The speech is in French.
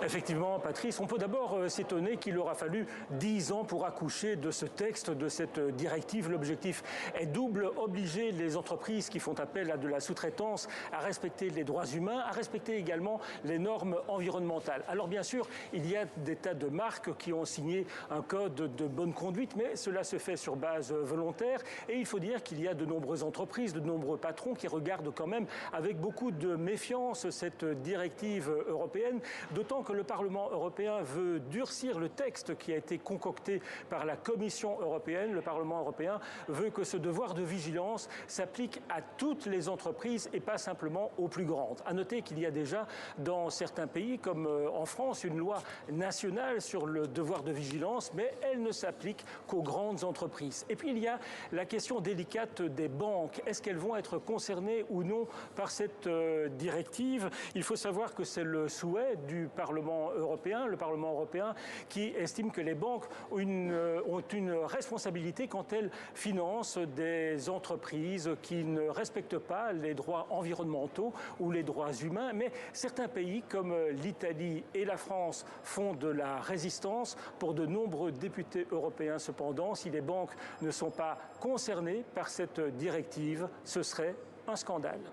Effectivement, Patrice, on peut d'abord s'étonner qu'il aura fallu 10 ans pour accoucher de ce texte, de cette directive. L'objectif est double, obliger les entreprises qui font appel à de la sous-traitance à respecter les droits humains, à respecter également les normes environnementales. Alors bien sûr, il y a des tas de marques qui ont signé un code de bonne conduite, mais cela se fait sur base volontaire. Et il faut dire qu'il y a de nombreuses entreprises, de nombreux patrons qui regardent quand même avec beaucoup de méfiance cette directive européenne, d'autant que le Parlement européen veut durcir le texte qui a été concocté par la Commission européenne. Le Parlement européen veut que ce devoir de vigilance s'applique à toutes les entreprises et pas simplement aux plus grandes. À noter qu'il y a déjà dans certains pays, comme en France, une loi nationale sur le devoir de vigilance, mais elle ne s'applique qu'aux grandes entreprises. Et puis il y a la question délicate des banques. Est-ce qu'elles vont être concernées ou non par cette directive? Il faut savoir que c'est le souhait du Parlement européen, le Parlement européen qui estime que les banques ont une responsabilité quand elles financent des entreprises qui ne respectent pas les droits environnementaux ou les droits humains. Mais certains pays comme l'Italie et la France font de la résistance. Pour de nombreux députés européens, cependant, si les banques ne sont pas concernées par cette directive, ce serait un scandale.